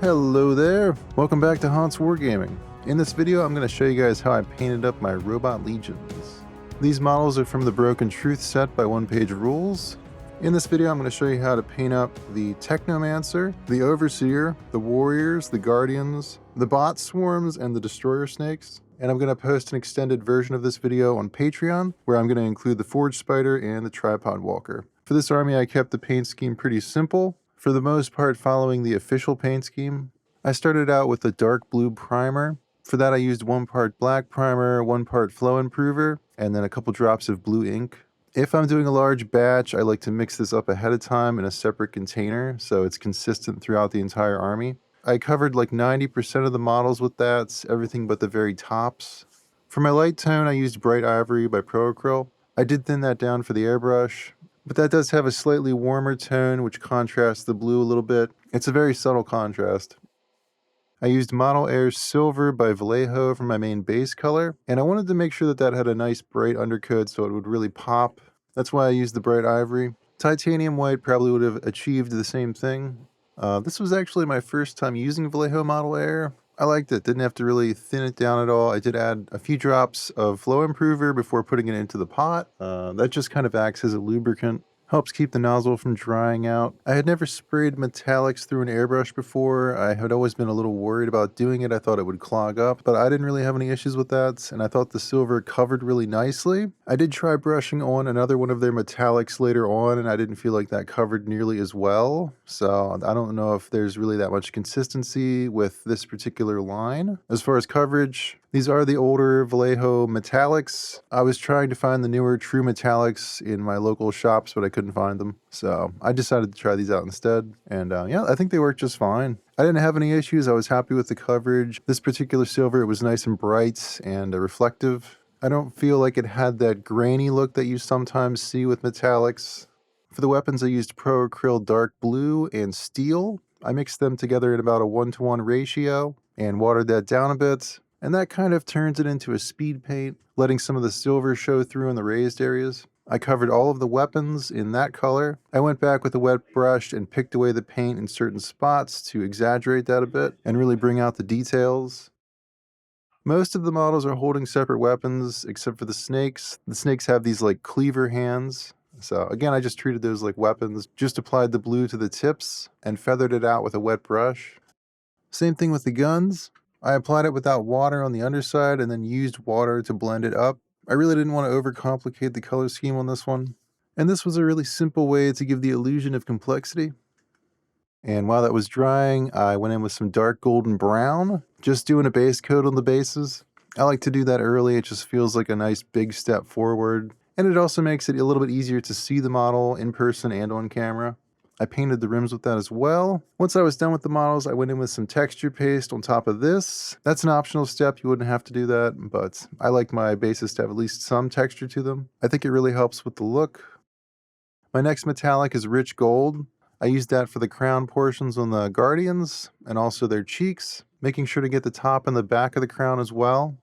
Hello there, welcome back to Haunts Wargaming. In this video I'm going to show you guys how I painted up my robot legions. These models are from the Broken Truth set by OnePageRules. In this video I'm going to show you how to paint up the Technomancer, the Overseer, the Warriors, the Guardians, the Bot Swarms, and the Destroyer Snakes. And I'm going to post an extended version of this video on Patreon, where I'm going to include the Forge Spider and the Tripod Walker. For this army I kept the paint scheme pretty simple, for the most part following the official paint scheme. I started out with a dark blue primer. For that I used 1 part black primer, 1 part flow improver, and then a couple drops of blue ink. If I'm doing a large batch, I like to mix this up ahead of time in a separate container so it's consistent throughout the entire army. I covered like 90% of the models with that, everything but the very tops. For my light tone I used Bright Ivory by Pro-Acryl. I did thin that down for the airbrush, but that does have a slightly warmer tone which contrasts the blue a little bit. It's a very subtle contrast. I used Model Air Silver by Vallejo for my main base color, and I wanted to make sure that that had a nice bright undercoat so it would really pop. That's why I used the Bright Ivory. Titanium White probably would have achieved the same thing. This was actually my first time using Vallejo Model Air. I liked it, didn't have to really thin it down at all. I did add a few drops of flow improver before putting it into the pot. That just kind of acts as a lubricant. Helps keep the nozzle from drying out. I had never sprayed metallics through an airbrush before. I had always been a little worried about doing it. I thought it would clog up, but I didn't really have any issues with that, and I thought the silver covered really nicely. I did try brushing on another one of their metallics later on, and I didn't feel like that covered nearly as well, so I don't know if there's really that much consistency with this particular line. As far as coverage, these are the older Vallejo metallics. I was trying to find the newer true metallics in my local shops, but I couldn't find them. So I decided to try these out instead. And yeah, I think they work just fine. I didn't have any issues. I was happy with the coverage. This particular silver, it was nice and bright and reflective. I don't feel like it had that grainy look that you sometimes see with metallics. For the weapons, I used Pro-Acryl Dark Blue and Steel. I mixed them together in about a 1-to-1 ratio and watered that down a bit. And that kind of turns it into a speed paint, letting some of the silver show through in the raised areas. I covered all of the weapons in that color. I went back with a wet brush and picked away the paint in certain spots to exaggerate that a bit and really bring out the details. Most of the models are holding separate weapons except for the snakes. The snakes have these like cleaver hands. So again, I just treated those like weapons, just applied the blue to the tips and feathered it out with a wet brush. Same thing with the guns. I applied it without water on the underside and then used water to blend it up. I really didn't want to overcomplicate the color scheme on this one. And this was a really simple way to give the illusion of complexity. And while that was drying, I went in with some dark golden brown, just doing a base coat on the bases. I like to do that early, it just feels like a nice big step forward. And it also makes it a little bit easier to see the model in person and on camera. I painted the rims with that as well. Once I was done with the models, I went in with some texture paste on top of this. That's an optional step, you wouldn't have to do that, but I like my bases to have at least some texture to them. I think it really helps with the look. My next metallic is rich gold. I used that for the crown portions on the Guardians and also their cheeks, making sure to get the top and the back of the crown as well.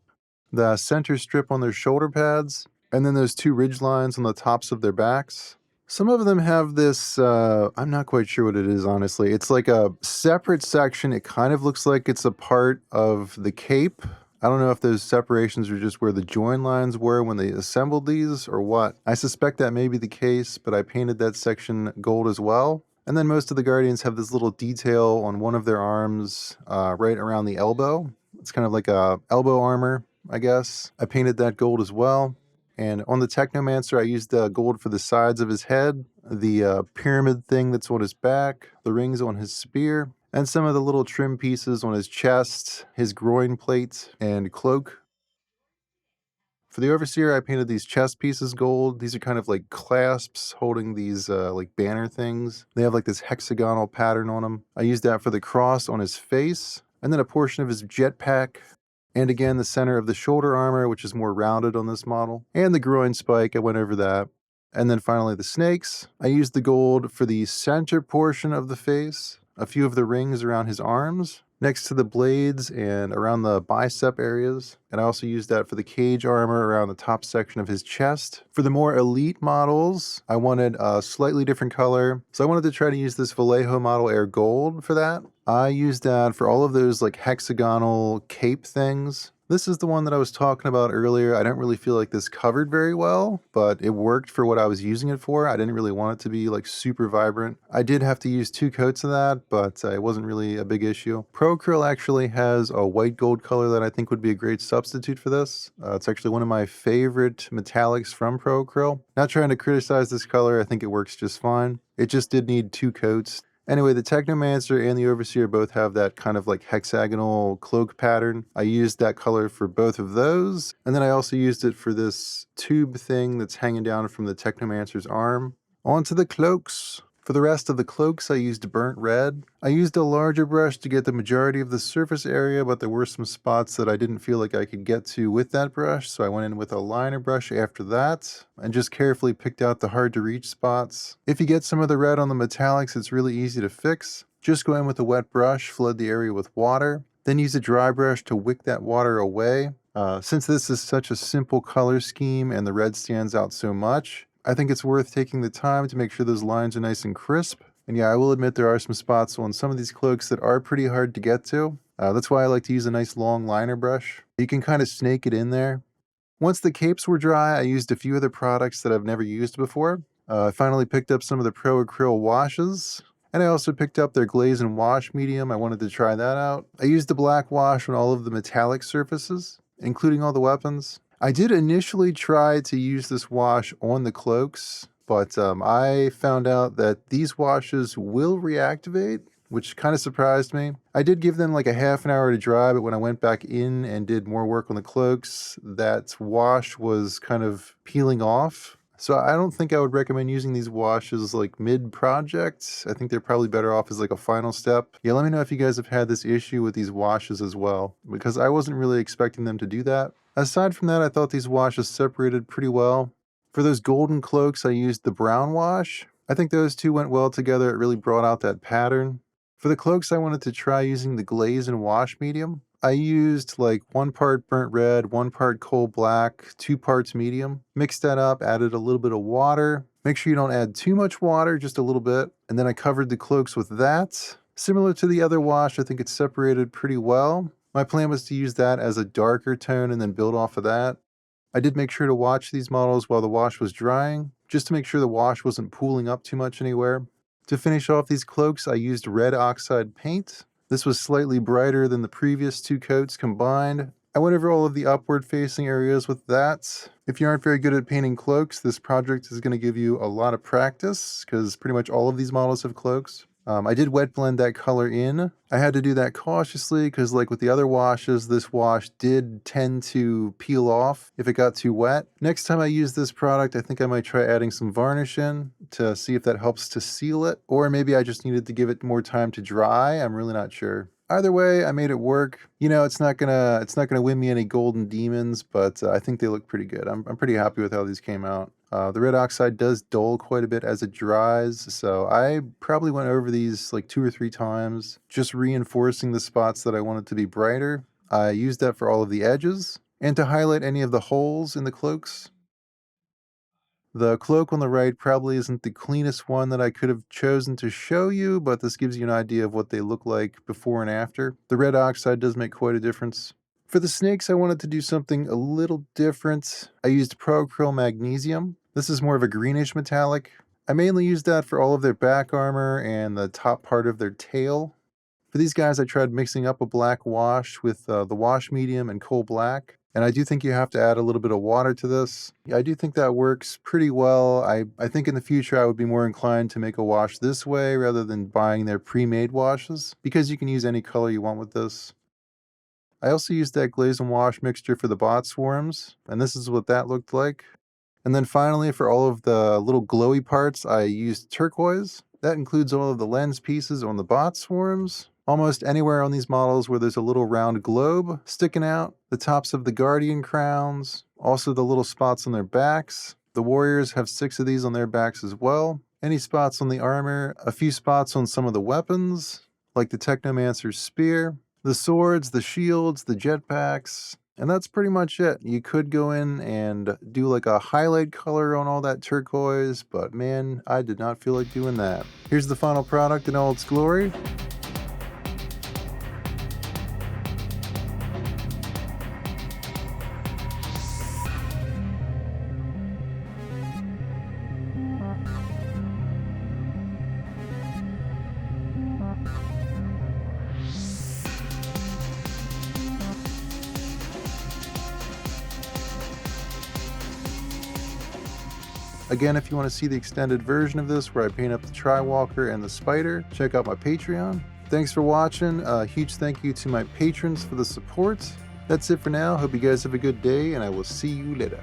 The center strip on their shoulder pads, and then those 2 ridge lines on the tops of their backs. Some of them have this, I'm not quite sure what it is, honestly. It's like a separate section. It kind of looks like it's a part of the cape. I don't know if those separations are just where the join lines were when they assembled these or what. I suspect that may be the case, but I painted that section gold as well. And then most of the Guardians have this little detail on one of their arms right around the elbow. It's kind of like a elbow armor, I guess. I painted that gold as well. And on the Technomancer, I used gold for the sides of his head, the pyramid thing that's on his back, the rings on his spear, and some of the little trim pieces on his chest, his groin plate, and cloak. For the Overseer, I painted these chest pieces gold. These are kind of like clasps holding these like banner things. They have like this hexagonal pattern on them. I used that for the cross on his face, and then a portion of his jetpack. And again, the center of the shoulder armor, which is more rounded on this model. And the groin spike, I went over that. And then finally the snakes. I used the gold for the center portion of the face, a few of the rings around his arms, next to the blades and around the bicep areas. And I also used that for the cage armor around the top section of his chest. For the more elite models, I wanted a slightly different color. So I wanted to try to use this Vallejo Model Air Gold for that. I used that for all of those like hexagonal cape things. This is the one that I was talking about earlier. I don't really feel like this covered very well, but it worked for what I was using it for. I didn't really want it to be like super vibrant. I did have to use 2 coats of that, but it wasn't really a big issue. Pro Acryl actually has a white gold color that I think would be a great substitute for this. It's actually one of my favorite metallics from Pro Acryl. Not trying to criticize this color, I think it works just fine. It just did need 2 coats. Anyway, the Technomancer and the Overseer both have that kind of like hexagonal cloak pattern. I used that color for both of those, and then I also used it for this tube thing that's hanging down from the Technomancer's arm. On to the cloaks. For the rest of the cloaks, I used burnt red. I used a larger brush to get the majority of the surface area, but there were some spots that I didn't feel like I could get to with that brush, so I went in with a liner brush after that, and just carefully picked out the hard to reach spots. If you get some of the red on the metallics, it's really easy to fix. Just go in with a wet brush, flood the area with water, then use a dry brush to wick that water away. Since this is such a simple color scheme and the red stands out so much, I think it's worth taking the time to make sure those lines are nice and crisp. And yeah, I will admit there are some spots on some of these cloaks that are pretty hard to get to. That's why I like to use a nice long liner brush. You can kind of snake it in there. Once the capes were dry, I used a few other products that I've never used before. I finally picked up some of the Pro Acryl washes, and I also picked up their glaze and wash medium. I wanted to try that out. I used the black wash on all of the metallic surfaces, including all the weapons. I did initially try to use this wash on the cloaks, but I found out that these washes will reactivate, which kind of surprised me. I did give them like a half an hour to dry, but when I went back in and did more work on the cloaks, that wash was kind of peeling off. So I don't think I would recommend using these washes like mid-project. I think they're probably better off as like a final step. Yeah, let me know if you guys have had this issue with these washes as well, because I wasn't really expecting them to do that. Aside from that, I thought these washes separated pretty well. For those golden cloaks, I used the brown wash. I think those two went well together. It really brought out that pattern. For the cloaks, I wanted to try using the glaze and wash medium. I used like 1 part burnt red, 1 part coal black, 2 parts medium. Mixed that up, added a little bit of water. Make sure you don't add too much water, just a little bit. And then I covered the cloaks with that. Similar to the other wash, I think it separated pretty well. My plan was to use that as a darker tone and then build off of that. I did make sure to watch these models while the wash was drying, just to make sure the wash wasn't pooling up too much anywhere. To finish off these cloaks, I used red oxide paint. This was slightly brighter than the previous 2 coats combined. I went over all of the upward facing areas with that. If you aren't very good at painting cloaks, this project is going to give you a lot of practice, because pretty much all of these models have cloaks. I did wet blend that color in. I had to do that cautiously because like with the other washes, this wash did tend to peel off if it got too wet. Next time I use this product, I think I might try adding some varnish in to see if that helps to seal it. Or maybe I just needed to give it more time to dry. I'm really not sure. Either way, I made it work. You know, it's not gonna win me any golden demons, but I think they look pretty good. I'm pretty happy with how these came out. The red oxide does dull quite a bit as it dries, so I probably went over these like 2 or 3 times, just reinforcing the spots that I wanted to be brighter. I used that for all of the edges, and to highlight any of the holes in the cloaks. The cloak on the right probably isn't the cleanest one that I could have chosen to show you, but this gives you an idea of what they look like before and after. The red oxide does make quite a difference. For the snakes, I wanted to do something a little different. I used Pro Acryl Magnesium. This is more of a greenish metallic. I mainly used that for all of their back armor and the top part of their tail. For these guys, I tried mixing up a black wash with the wash medium and coal black. And I do think you have to add a little bit of water to this. I do think that works pretty well. I think in the future I would be more inclined to make a wash this way rather than buying their pre-made washes, because you can use any color you want with this. I also used that glaze and wash mixture for the bot swarms, and this is what that looked like. And then finally, for all of the little glowy parts, I used turquoise. That includes all of the lens pieces on the bot swarms. Almost anywhere on these models where there's a little round globe sticking out, the tops of the guardian crowns, also the little spots on their backs. The warriors have 6 of these on their backs as well. Any spots on the armor, a few spots on some of the weapons, like the Technomancer's spear, the swords, the shields, the jetpacks, and that's pretty much it. You could go in and do like a highlight color on all that turquoise, but man, I did not feel like doing that. Here's the final product in all its glory. Again, if you want to see the extended version of this where I paint up the Triwalker and the Spider, check out my Patreon. Thanks for watching. A huge thank you to my patrons for the support. That's it for now. Hope you guys have a good day, and I will see you later.